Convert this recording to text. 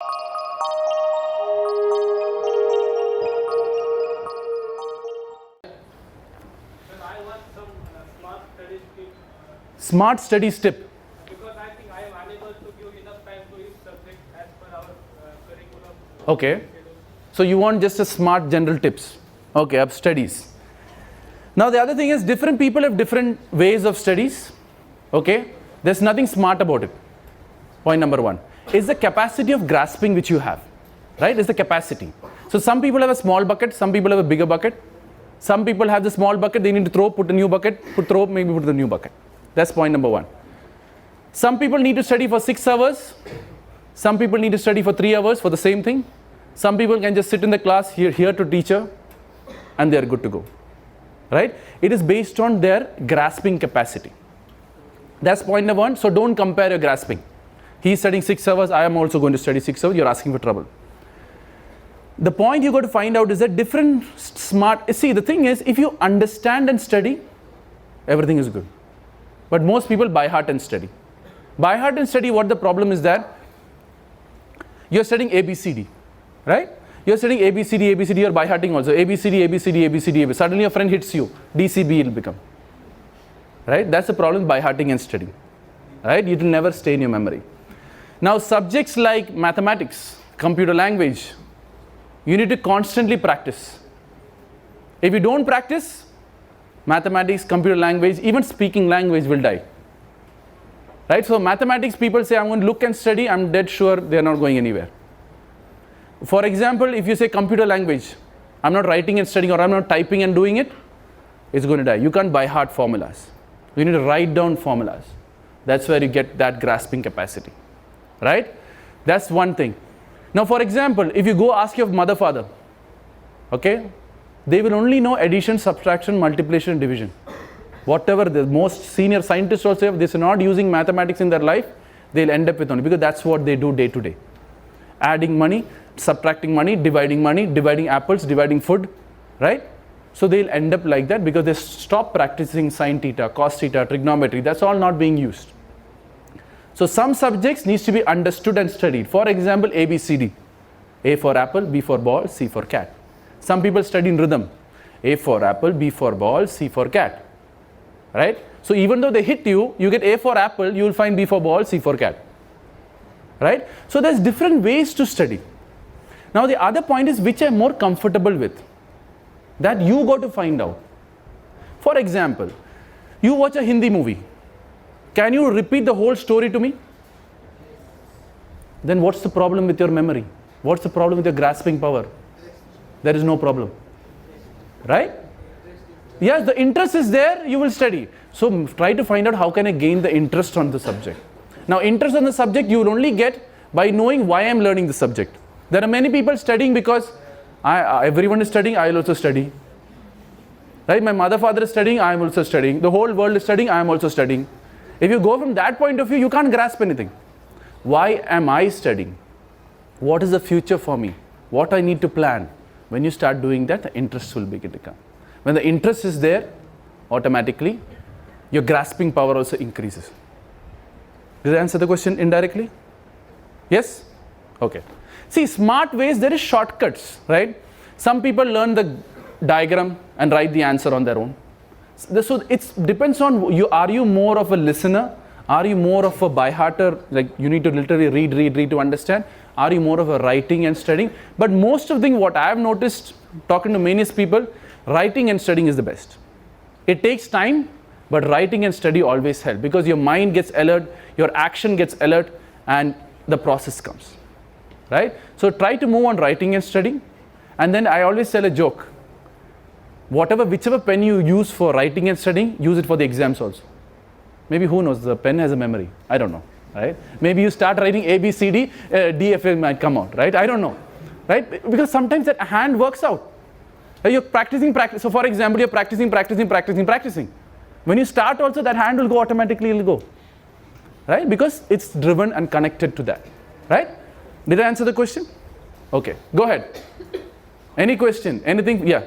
I want some smart studies tip. Smart studies tip. Because I think I am unable to give enough time to each subject as per our curriculum. Okay. So you want just a smart general tips. Okay, of studies. Now the other thing is different people have different ways of studies. Okay. There's nothing smart about it. Point number one is the capacity of grasping which you have. Right? Is the capacity. So some people have a small bucket, some people have a bigger bucket. Some people have the small bucket, they need to throw, put a new bucket, throw, maybe put the new bucket. That's point number one. Some people need to study for 6 hours. Some people need to study for 3 hours for the same thing. Some people can just sit in the class, hear to teacher, and they are good to go. Right? It is based on their grasping capacity. That's point number one. So don't compare your grasping. He's studying 6 hours, I am also going to study 6 hours, you're asking for trouble. The point you got to find out is that different smart, see the thing is, if you understand and study, everything is good. But most people by heart and study. By heart and study, what the problem is that you're studying ABCD, right? You're studying ABCD, ABCD, you're by hearting also. ABCD, ABCD, ABCD, ABCD. Suddenly your friend hits you, DCB will become. Right? That's the problem by hearting and studying. Right? It will never stay in your memory. Now subjects like mathematics, computer language, you need to constantly practice. If you don't practice, mathematics, computer language, even speaking language will die. Right? So mathematics, people say, I'm going to look and study, I'm dead sure they're not going anywhere. For example, if you say computer language, I'm not writing and studying, or I'm not typing and doing it, it's going to die. You can't by heart formulas. You need to write down formulas. That's where you get that grasping capacity. Right? That's one thing. Now, for example, if you go ask your mother, father, okay, they will only know addition, subtraction, multiplication, division. Whatever the most senior scientists also have, they're not using mathematics in their life, they'll end up with only, because that's what they do day to day. Adding money, subtracting money, dividing apples, dividing food, right? So they'll end up like that because they stop practicing sine theta, cos theta, trigonometry. That's all not being used. So some subjects needs to be understood and studied. For example, ABCD. A for apple, B for ball, C for cat. Some people study in rhythm. A for apple, B for ball, C for cat. Right? So even though they hit you, you get A for apple, you will find B for ball, C for cat. Right? So there's different ways to study. Now the other point is which I'm more comfortable with. That you got to find out. For example, you watch a Hindi movie. Can you repeat the whole story to me? Then what's the problem with your memory? What's the problem with your grasping power? There is no problem. Right? Yes, the interest is there, you will study. So try to find out how can I gain the interest on the subject. Now interest on the subject you will only get by knowing why I am learning the subject. There are many people studying because everyone is studying, I will also study. Right? My mother, father is studying, I am also studying. The whole world is studying, I am also studying. If you go from that point of view, you can't grasp anything. Why am I studying? What is the future for me? What I need to plan? When you start doing that, the interest will begin to come. When the interest is there, automatically, your grasping power also increases. Did I answer the question indirectly? Yes? Okay. See, smart ways, there is shortcuts, right? Some people learn the diagram and write the answer on their own. So it depends on you. Are you more of a listener? Are you more of a by-hearter? Like you need to literally read to understand? Are you more of a writing and studying? But most of the thing what I have noticed talking to many people, writing and studying is the best. It takes time, but writing and study always help because your mind gets alert, your action gets alert, and the process comes. Right? So try to move on writing and studying. And then I always tell a joke. Whichever pen you use for writing and studying, use it for the exams also. Maybe who knows, the pen has a memory. I don't know, right? Maybe you start writing A, B, C, D, DFA might come out, right? I don't know, right? Because sometimes that hand works out. You're practicing. So for example, you're practicing. When you start also, that hand will go automatically, it'll go, right? Because it's driven and connected to that, right? Did I answer the question? Okay, go ahead. Any question, anything? Yeah.